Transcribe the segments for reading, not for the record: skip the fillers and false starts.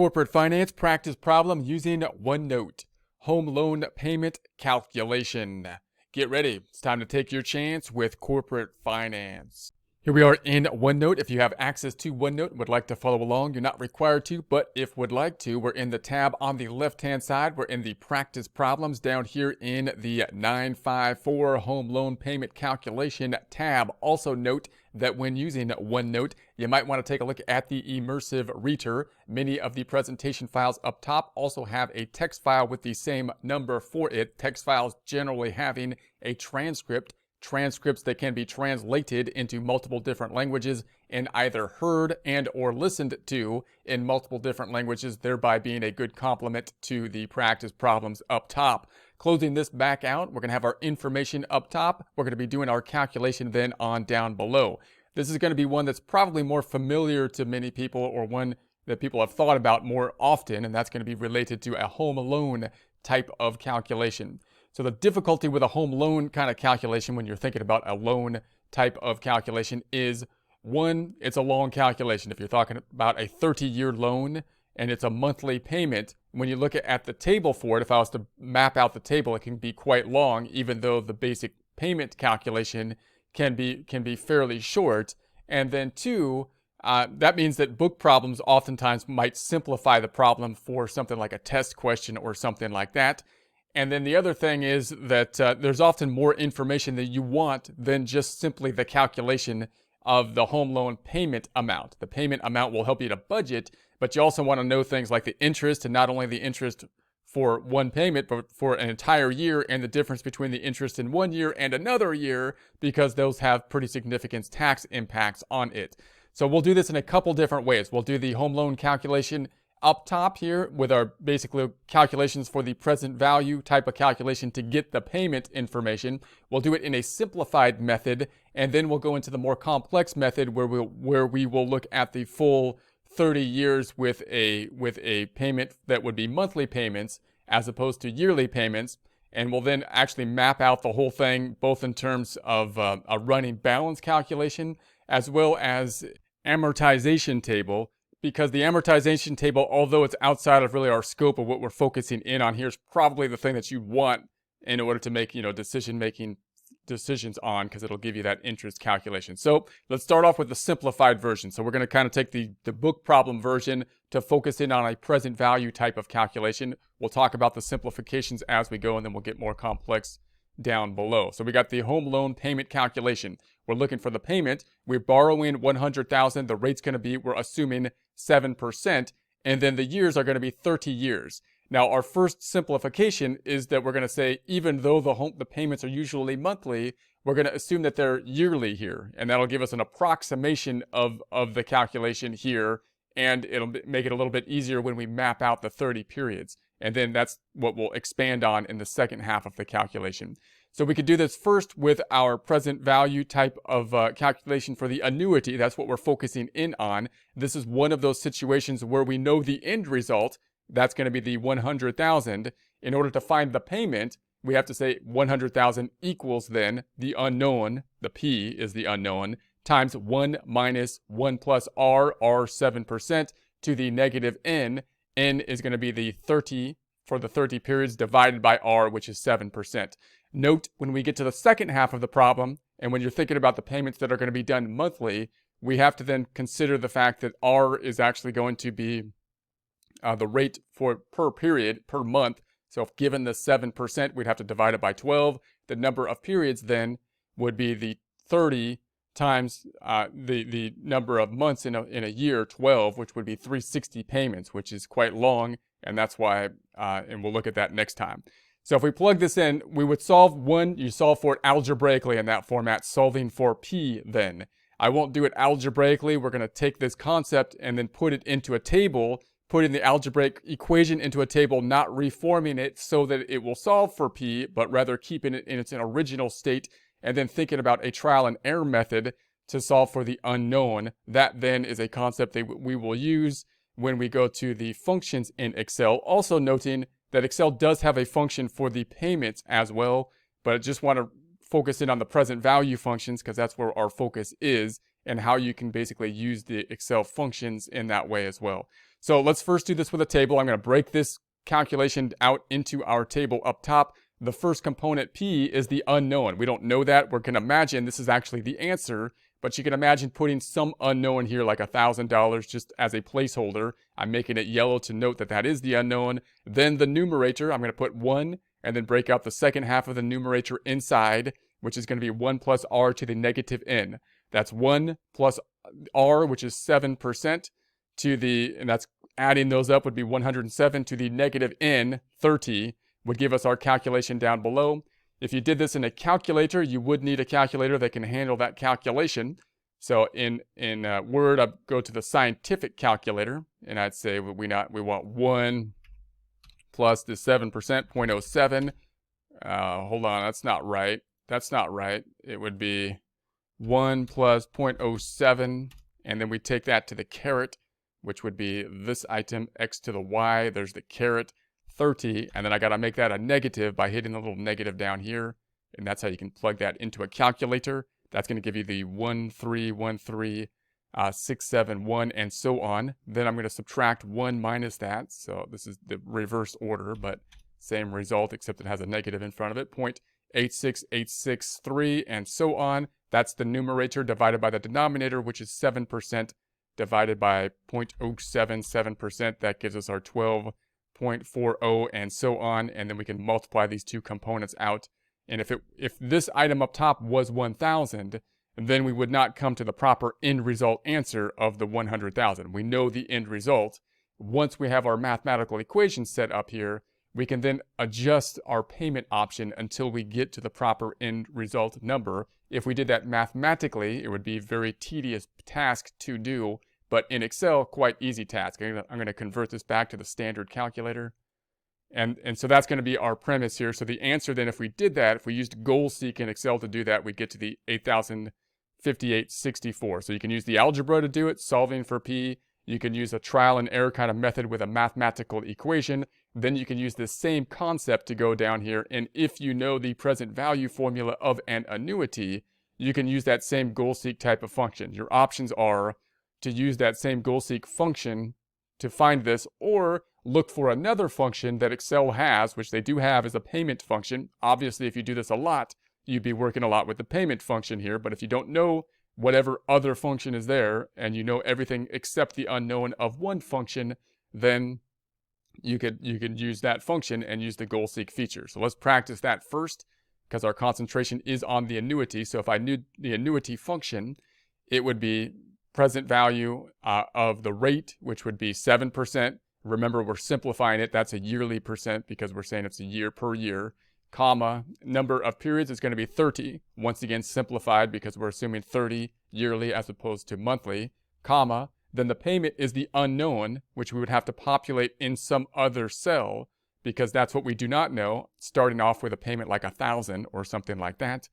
corporate finance practice problem using OneNote. Home loan payment calculation. Get ready. It's time to take your chance with corporate finance. Here we are in OneNote. If you have access to OneNote and would like to follow along, you're not required to, but if would like to, we're in the tab on the left-hand side. We're in the practice problems down here in the 954 home loan payment calculation tab. Also note that when using OneNote, you might want to take a look at the immersive reader. Many of the presentation files up top also have a text file with the same number for it. Text files generally having a transcript. Transcripts that can be translated into multiple different languages and either heard and or listened to in multiple different languages, thereby being a good complement to the practice problems up top. Closing this back out, we're going to have our information up top. We're going to be doing our calculation then on down below. This is going to be one that's probably more familiar to many people, or one that people have thought about more often, and that's going to be related to a home loan type of calculation. So the difficulty with a home loan kind of calculation when you're thinking about a loan type of calculation is, one, it's a long calculation. If you're talking about a 30-year loan and it's a monthly payment, when you look at the table for it, if I was to map out the table, it can be quite long, even though the basic payment calculation can be fairly short. And then two, that means that book problems oftentimes might simplify the problem for something like a test question or something like that. And then the other thing is that there's often more information that you want than just simply the calculation of the home loan payment amount. The payment amount will help you to budget, but you also want to know things like the interest, and not only the interest for one payment, but for an entire year, and the difference between the interest in 1 year and another year, because those have pretty significant tax impacts on it. So we'll do this in a couple different ways. We'll do the home loan calculation up top here with our basically calculations for the present value type of calculation to get the payment information. We'll do it in a simplified method, and then we'll go into the more complex method where we will look at the full 30 years with a payment that would be monthly payments as opposed to yearly payments. And we'll then actually map out the whole thing both in terms of a running balance calculation as well as amortization table. Because the amortization table, although it's outside of really our scope of what we're focusing in on here, is probably the thing that you want in order to make, decisions on, because it'll give you that interest calculation. So let's start off with the simplified version. So we're going to kind of take the book problem version to focus in on a present value type of calculation. We'll talk about the simplifications as we go, and then we'll get more complex down below. So we got the home loan payment calculation. We're looking for the payment. We're borrowing $100,000. The rate's going to be, we're assuming 7%, and then the years are going to be 30 years. Now, our first simplification is that we're going to say, even though the payments are usually monthly, we're going to assume that they're yearly here, and that'll give us an approximation of the calculation here, and it'll make it a little bit easier when we map out the 30 periods. And then that's what we'll expand on in the second half of the calculation. So we could do this first with our present value type of calculation for the annuity. That's what we're focusing in on. This is one of those situations where we know the end result. That's going to be the 100,000. In order to find the payment, we have to say 100,000 equals then the unknown, the P is the unknown, times 1 minus 1 plus R 7%, to the negative N. N is going to be the 30 for the 30 periods divided by R, which is 7%. Note, when we get to the second half of the problem, and when you're thinking about the payments that are going to be done monthly, we have to then consider the fact that R is actually going to be the rate for per period, per month. So if given the 7%, we'd have to divide it by 12. The number of periods then would be the 30 times the number of months in a year, 12, which would be 360 payments, which is quite long, and that's why, and we'll look at that next time. So if we plug this in, we would you solve for it algebraically in that format, solving for P then. I won't do it algebraically. We're going to take this concept and then put it into a table, putting the algebraic equation into a table, not reforming it so that it will solve for P, but rather keeping it in its original state, and then thinking about a trial and error method to solve for the unknown. That then is a concept that we will use when we go to the functions in Excel. Also noting that Excel does have a function for the payments as well, but I just want to focus in on the present value functions because that's where our focus is. and how you can basically use the Excel functions in that way as well. So let's first do this with a table. I'm going to break this calculation out into our table up top. The first component, P, is the unknown. We don't know that. We're going to imagine this is actually the answer, but you can imagine putting some unknown here, like $1,000, just as a placeholder. I'm making it yellow to note that that is the unknown. Then the numerator, I'm going to put 1, and then break out the second half of the numerator inside, which is going to be 1 plus r to the negative n. That's 1 plus r, which is 7%, to the, and that's adding those up would be 107 to the negative n, 30, would give us our calculation down below. If you did this in a calculator, you would need a calculator that can handle that calculation. So in Word, I'd go to the scientific calculator, and I'd say we want 1 plus the 7%, 0.07. Hold on, that's not right. That's not right. It would be 1 plus 0.07, and then we take that to the caret, which would be this item, x to the y. There's the caret, 30, and then I got to make that a negative by hitting the little negative down here, and that's how you can plug that into a calculator. That's going to give you the 1,313,671, and so on. Then I'm going to subtract 1 minus that, so this is the reverse order, but same result, except it has a negative in front of it, 0.86863, and so on. That's the numerator divided by the denominator, which is 7%, divided by 0.077%. That gives us our 12.40, and so on. And then we can multiply these two components out. And if this item up top was 1,000, then we would not come to the proper end result answer of the 100,000. We know the end result. Once we have our mathematical equation set up here, we can then adjust our payment option until we get to the proper end result number. If we did that mathematically, it would be a very tedious task to do, but in Excel, quite easy task. I'm going to convert this back to the standard calculator. And so that's going to be our premise here. So the answer then, if we did that, if we used goal seek in Excel to do that, we'd get to the 8,058.64. So you can use the algebra to do it, solving for P. You can use a trial and error kind of method with a mathematical equation. Then you can use the same concept to go down here. And if you know the present value formula of an annuity, you can use that same goal seek type of function. Your options are to use that same goal seek function to find this, or look for another function that Excel has, which they do have, is a payment function. Obviously, if you do this a lot, you'd be working a lot with the payment function here. But if you don't know whatever other function is there, and you know everything except the unknown of one function, then you could use that function and use the goal seek feature. So let's practice that first, because our concentration is on the annuity. So if I knew the annuity function, it would be present value of the rate, which would be 7%. Remember, we're simplifying it. That's a yearly percent because we're saying it's a year per year, comma, number of periods is going to be 30. Once again, simplified because we're assuming 30 yearly as opposed to monthly, comma, then the payment is the unknown, which we would have to populate in some other cell because that's what we do not know, starting off with a payment like 1,000 or something like that,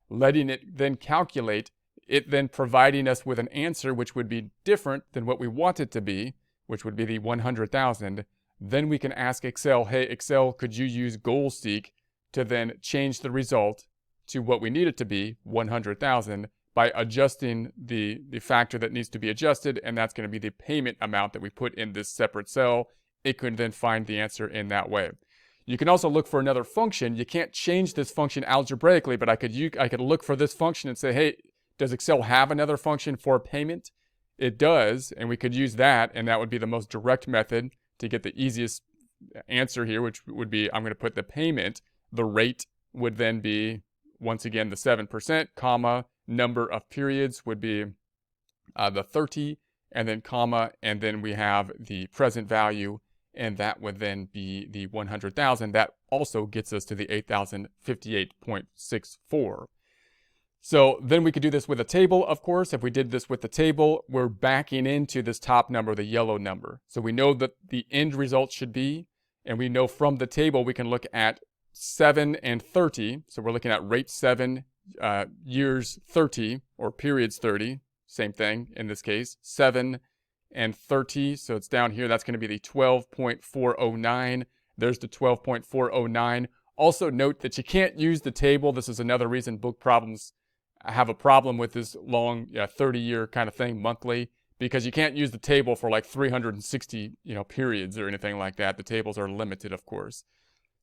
letting it then calculate, it then providing us with an answer which would be different than what we want it to be, which would be the 100,000. Then we can ask Excel, hey, Excel, could you use goal seek to then change the result to what we need it to be, 100,000, by adjusting the factor that needs to be adjusted, and that's going to be the payment amount that we put in this separate cell. It could then find the answer in that way. You can also look for another function. You can't change this function algebraically, but I could look for this function and say, hey, does Excel have another function for payment? It does, and we could use that, and that would be the most direct method to get the easiest answer here, which would be, I'm going to put the payment, the rate would then be, once again, the 7%, comma, number of periods would be the 30, and then comma, and then we have the present value, and that would then be the 100,000. That also gets us to the 8,058.64. So then we could do this with a table, of course. If we did this with the table, we're backing into this top number, the yellow number. So we know that the end result should be, and we know from the table we can look at 7 and 30. So we're looking at rate 7, years 30, or periods 30. Same thing in this case, 7 and 30. So it's down here. That's going to be the 12.409. There's the 12.409. Also note that you can't use the table. This is another reason book problems have a problem with this long 30-year kind of thing monthly, because you can't use the table for like 360 periods or anything like that. The tables are limited, of course.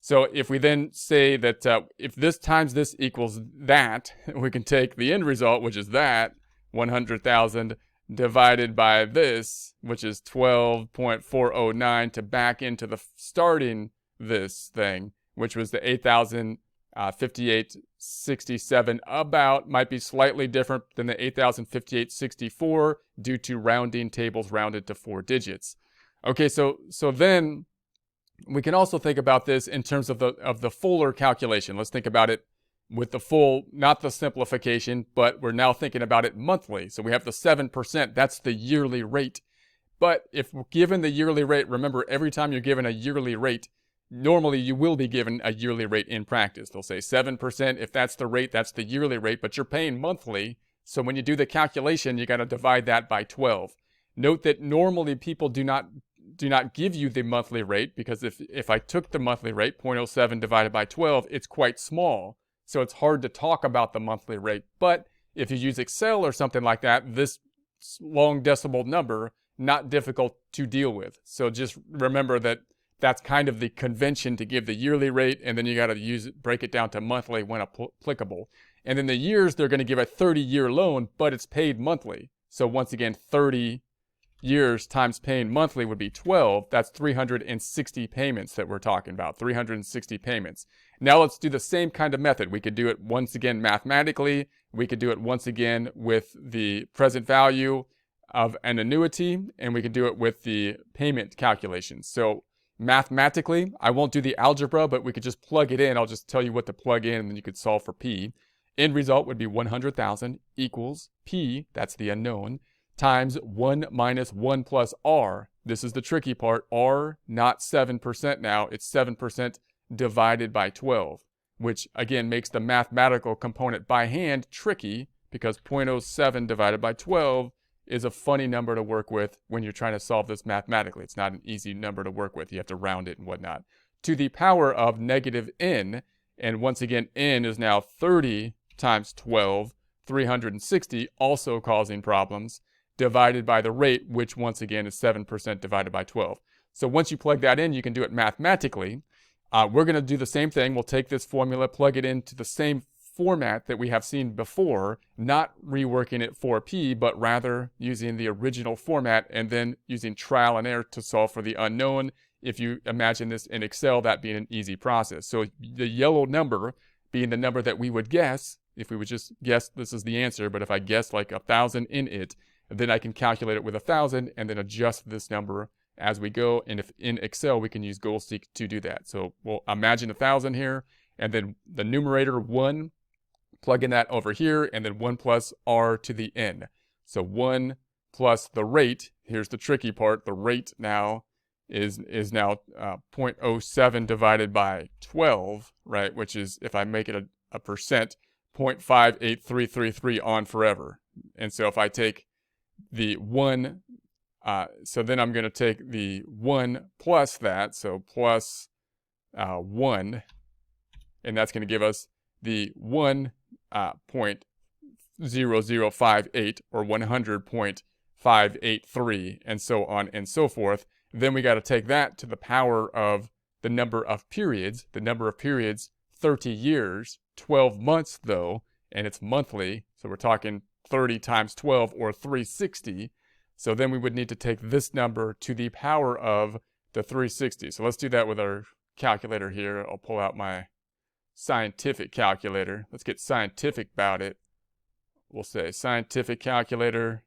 So if we then say that if this times this equals that, we can take the end result, which is that 100,000 divided by this, which is 12.409, to back into the starting this thing, which was the 8,058.67, about, might be slightly different than the 8,058.64 due to rounding, tables rounded to 4 digits. Okay, so then we can also think about this in terms of the fuller calculation. Let's think about it with the full, not the simplification, but we're now thinking about it monthly. So we have the 7%, that's the yearly rate. But if we're given the yearly rate, remember, every time you're given a yearly rate, normally you will be given a yearly rate in practice. They'll say 7%, if that's the rate, that's the yearly rate, but you're paying monthly. So when you do the calculation, you got to divide that by 12. Note that normally people do not give you the monthly rate, because if I took the monthly rate, 0.07 divided by 12, it's quite small. So it's hard to talk about the monthly rate. But if you use Excel or something like that, this long decimal number, not difficult to deal with. So just remember that that's kind of the convention to give the yearly rate, and then you got to break it down to monthly when applicable. And then the years, they're going to give a 30-year loan, but it's paid monthly. So once again, 30 years times paying monthly would be 12. That's 360 payments that we're talking about, 360 payments. Now let's do the same kind of method. We could do it once again mathematically. We could do it once again with the present value of an annuity, and we could do it with the payment calculations. So mathematically, I won't do the algebra, but we could just plug it in. I'll just tell you what to plug in, and then you could solve for P. End result would be 100,000 equals P, that's the unknown, times 1 minus 1 plus R. This is the tricky part. R, not 7% now. It's 7% divided by 12, which again makes the mathematical component by hand tricky, because 0.07 divided by 12 is a funny number to work with when you're trying to solve this mathematically. It's not an easy number to work with. You have to round it and whatnot. To the power of negative n, and once again, n is now 30 times 12, 360, also causing problems, divided by the rate, which once again is 7% divided by 12. So once you plug that in, you can do it mathematically. We're going to do the same thing. We'll take this formula, plug it into the same format that we have seen before, not reworking it for P, but rather using the original format and then using trial and error to solve for the unknown. If you imagine this in Excel, that being an easy process. So the yellow number being the number that we would guess, if we would just guess this is the answer, but if I guess like 1,000 in it, then I can calculate it with 1,000 and then adjust this number as we go. And if in Excel, we can use GoalSeek to do that. So we'll imagine 1,000 here, and then the numerator 1, plug in that over here, and then 1 plus R to the n. So 1 plus the rate, here's the tricky part, the rate now is now 0.07 divided by 12, right? Which is, if I make it a percent, 0.58333 on forever. And so if I take the 1, so then I'm going to take the 1 plus that, so plus 1, and that's going to give us the 1.0058 or 100.583, and so on and so forth. Then we got to take that to the power of the number of periods. The number of periods, 30 years, 12 months though, and it's monthly. So we're talking 30 times 12 or 360. So then we would need to take this number to the power of the 360. So let's do that with our calculator here. I'll pull out my scientific calculator. Let's get scientific about it. We'll say scientific calculator,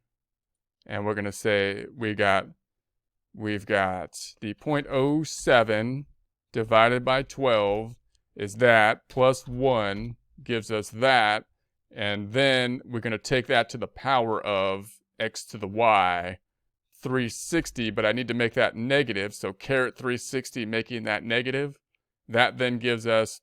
and we're going to say we've got the 0.07 divided by 12 is that, plus 1 gives us that, and then we're going to take that to the power of x to the y, 360, but I need to make that negative, so caret 360, making that negative. That then gives us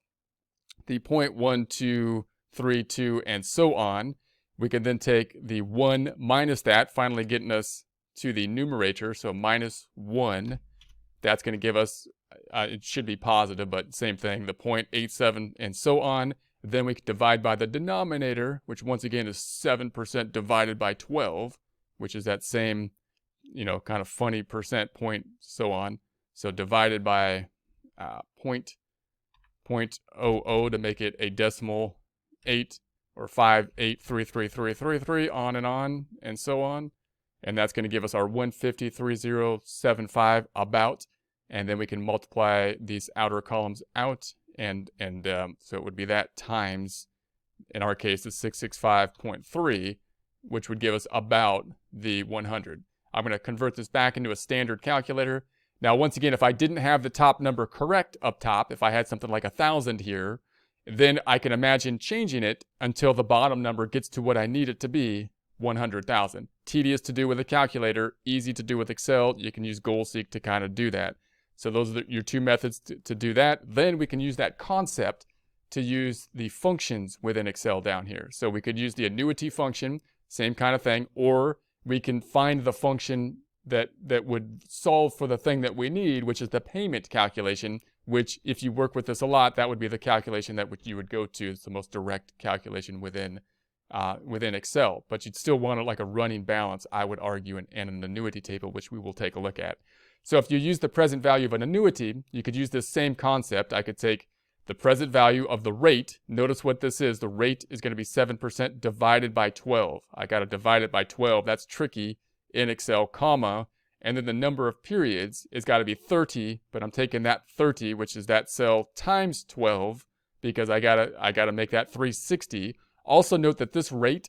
the 0.1232, and so on. We can then take the 1 minus that, finally getting us to the numerator, so minus 1. That's going to give us, it should be positive, but same thing, the 0.87 and so on. Then we divide by the denominator, which once again is 7% divided by 12, which is that same, kind of funny percent point, so on. So divided by 0.00 to make it a decimal 8 or 5833333, on, and so on. And that's going to give us our 150.3075 about. And then we can multiply these outer columns out. And so it would be that times, in our case, the 665.3, which would give us about the 100. I'm going to convert this back into a standard calculator. Now, once again, if I didn't have the top number correct up top, if I had something like 1,000 here, then I can imagine changing it until the bottom number gets to what I need it to be, 100,000. Tedious to do with a calculator, easy to do with Excel. You can use GoalSeek to kind of do that. So those are your two methods to do that. Then we can use that concept to use the functions within Excel down here. So we could use the annuity function, same kind of thing, or we can find the function that would solve for the thing that we need, which is the payment calculation, which if you work with this a lot, that would be the calculation that you would go to. It's the most direct calculation within Excel. But you'd still want like a running balance, I would argue, and an annuity table, which we will take a look at. So if you use the present value of an annuity, you could use this same concept. I could take the present value of the rate. Notice what this is. The rate is going to be 7% divided by 12. I got to divide it by 12. That's tricky in Excel, comma. And then the number of periods is got to be 30, but I'm taking that 30, which is that cell, times 12, because I gotta make that 360. Also note that this rate,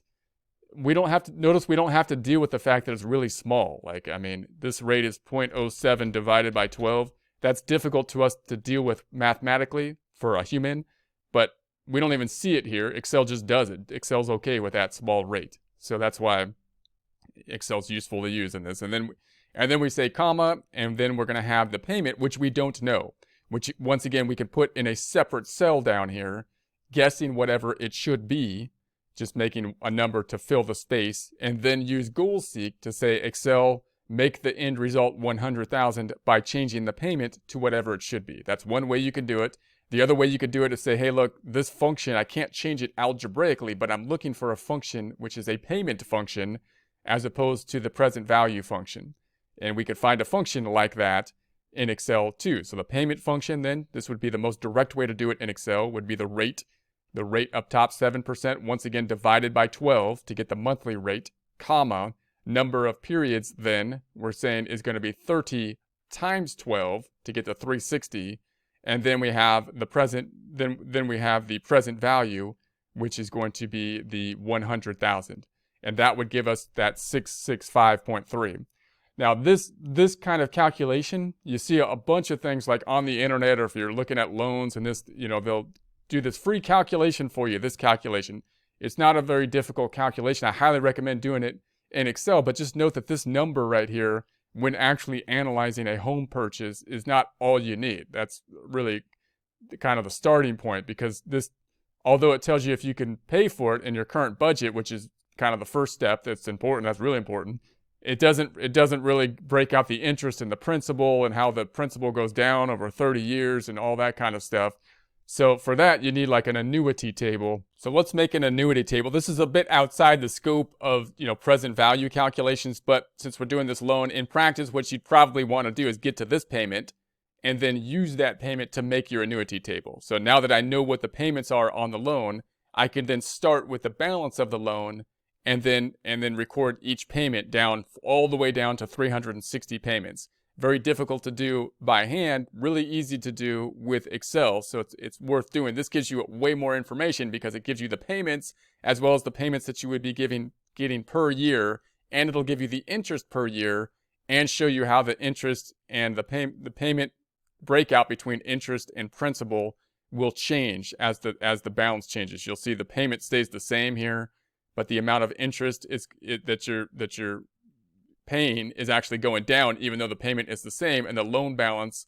we don't have to deal with the fact that it's really small. This rate is 0.07 divided by 12. That's difficult to us to deal with mathematically for a human, but we don't even see it here. Excel just does it. Excel's okay with that small rate. So that's why Excel's useful to use in this. And then we say comma, and then we're going to have the payment, which we don't know, which once again, we can put in a separate cell down here, guessing whatever it should be, just making a number to fill the space, and then use GoalSeek to say, Excel, make the end result 100,000 by changing the payment to whatever it should be. That's one way you can do it. The other way you could do it is say, hey, look, this function, I can't change it algebraically, but I'm looking for a function which is a payment function as opposed to the present value function. And we could find a function like that in Excel too. So the payment function then, this would be the most direct way to do it in Excel, would be the rate. The rate up top, 7%, once again divided by 12 to get the monthly rate, comma, number of periods then, we're saying is going to be 30 times 12 to get the 360. And then we have the present, then we have the present value, which is going to be the 100,000. And that would give us that 665.3. Now, this kind of calculation, you see a bunch of things like on the internet, or if you're looking at loans and this, they'll do this free calculation for you, this calculation. It's not a very difficult calculation. I highly recommend doing it in Excel, but just note that this number right here, when actually analyzing a home purchase, is not all you need. That's really kind of the starting point, because this, although it tells you if you can pay for it in your current budget, which is kind of the first step that's important, that's really important, it doesn't really break out the interest and the principal and how the principal goes down over 30 years and all that kind of stuff. So for that, you need like an annuity table. So let's make an annuity table. This is a bit outside the scope of, present value calculations, but since we're doing this loan, in practice, what you'd probably want to do is get to this payment and then use that payment to make your annuity table. So now that I know what the payments are on the loan, I can then start with the balance of the loan and then record each payment down all the way down to 360 payments. Very difficult to do by hand, really easy to do with Excel, so it's worth doing. This gives you way more information because it gives you the payments as well as the payments that you would be getting per year, and it'll give you the interest per year and show you how the interest and the payment breakout between interest and principal will change as the balance changes. You'll see the payment stays the same here, but the amount of interest that you're paying is actually going down, even though the payment is the same, and the loan balance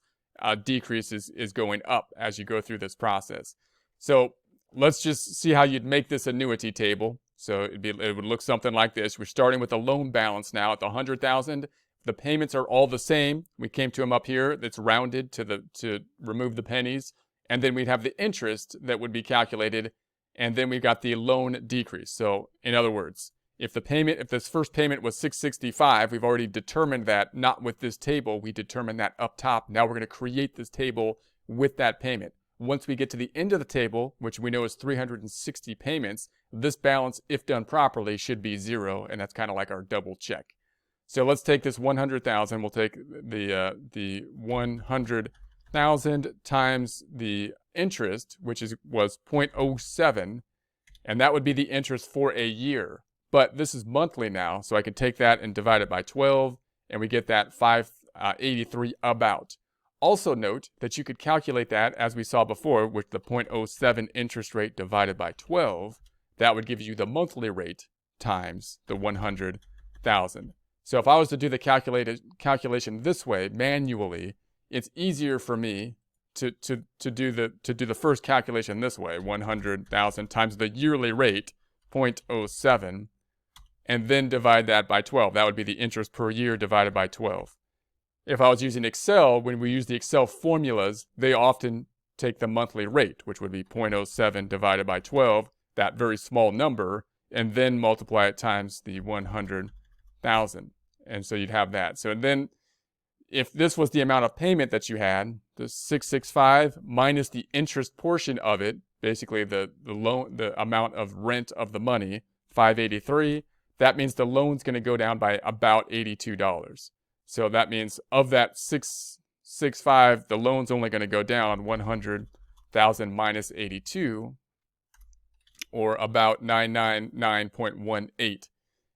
decrease is going up as you go through this process. So let's just see how you'd make this annuity table. So it would look something like this. We're starting with the loan balance now at the 100,000. The payments are all the same. We came to them up here. It's rounded to remove the pennies, and then we'd have the interest that would be calculated and then we've got the loan decrease. So in other words, if this first payment was $665, we've already determined that, not with this table, we determined that up top. Now we're going to create this table with that payment. Once we get to the end of the table, which we know is 360 payments, this balance, if done properly, should be 0, and that's kind of like our double check. So let's take this 100,000. We'll take the 100,000 times the interest, which was 0.07, and that would be the interest for a year. But this is monthly now, so I can take that and divide it by 12, and we get that 583 about. Also note that you could calculate that, as we saw before, with the 0.07 interest rate divided by 12. That would give you the monthly rate times the 100,000. So if I was to do the calculation this way manually, it's easier for me to do the first calculation this way: 100,000 times the yearly rate, 0.07, and then divide that by 12. That would be the interest per year divided by 12. If I was using Excel, when we use the Excel formulas, they often take the monthly rate, which would be 0.07 divided by 12, that very small number, and then multiply it times the 100,000. And so you'd have that. So then if this was the amount of payment that you had, the 665 minus the interest portion of it, basically the amount of rent of the money, 583, that means the loan's going to go down by about $82. So that means of that 665, the loan's only going to go down 100,000 minus 82, or about 999.18.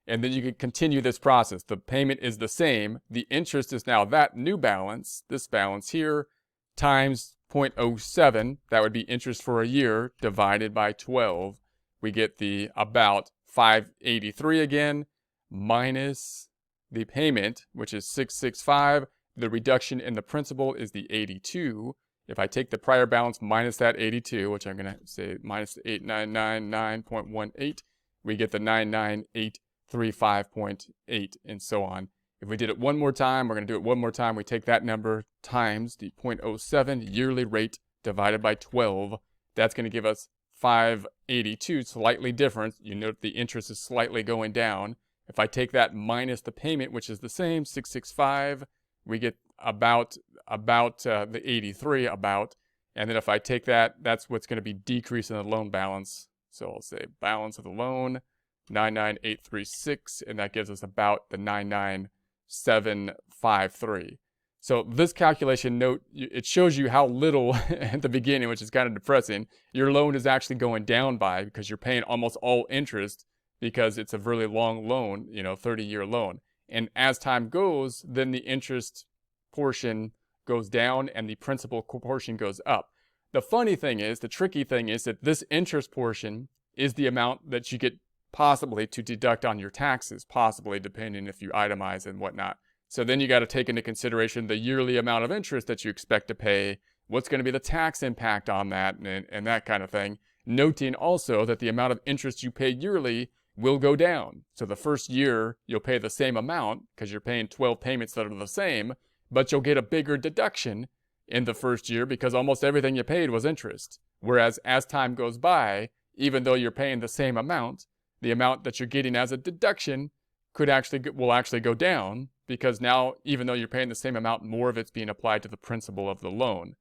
And then you can continue this process. The payment is the same. The interest is now that new balance, this balance here, times 0.07. That would be interest for a year divided by 12. We get the about 583 again, minus the payment, which is 665. The reduction in the principal is the 82. If I take the prior balance minus that 82, which I'm going to say minus 8999.18, we get the 99835.8, and so on. If we did it one more time, we're going to do it one more time. We take that number times the 0.07 yearly rate divided by 12. That's going to give us 582, slightly different. You note the interest is slightly going down. If I take that minus the payment, which is the same, 665, we get about the 83 about. And then if I take that, that's what's going to be decrease in the loan balance. So I'll say balance of the loan, 99836, and that gives us about the 99753. So this calculation note, it shows you how little at the beginning, which is kind of depressing, your loan is actually going down by, because you're paying almost all interest because it's a really long loan, 30-year loan. And as time goes, then the interest portion goes down and the principal portion goes up. The funny thing is, the tricky thing is that this interest portion is the amount that you get possibly to deduct on your taxes, possibly depending if you itemize and whatnot. So then you got to take into consideration the yearly amount of interest that you expect to pay, what's going to be the tax impact on that, and that kind of thing. Noting also that the amount of interest you pay yearly will go down. So the first year you'll pay the same amount because you're paying 12 payments that are the same, but you'll get a bigger deduction in the first year because almost everything you paid was interest. Whereas as time goes by, even though you're paying the same amount, the amount that you're getting as a deduction will actually go down, because now, even though you're paying the same amount, more of it's being applied to the principal of the loan.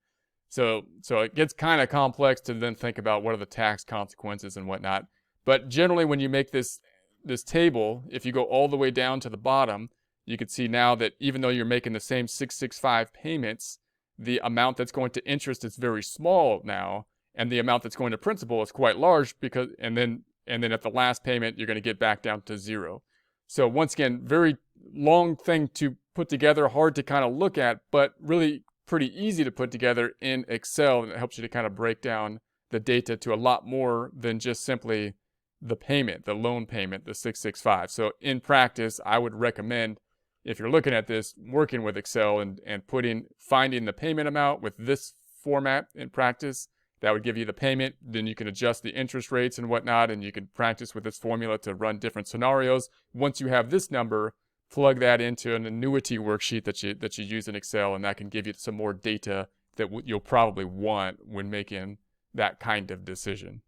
So it gets kind of complex to then think about what are the tax consequences and whatnot. But generally, when you make this table, if you go all the way down to the bottom, you can see now that even though you're making the same 665 payments, the amount that's going to interest is very small now, and the amount that's going to principal is quite large, and then at the last payment, you're going to get back down to 0. So once again, very long thing to put together, hard to kind of look at, but really pretty easy to put together in Excel, and it helps you to kind of break down the data to a lot more than just simply the payment, the loan payment, the 665. So in practice, I would recommend, if you're looking at this, working with Excel and finding the payment amount with this format in practice. That would give you the payment. Then you can adjust the interest rates and whatnot, and you can practice with this formula to run different scenarios. Once you have this number, plug that into an annuity worksheet that you use in Excel, and that can give you some more data that you'll probably want when making that kind of decision.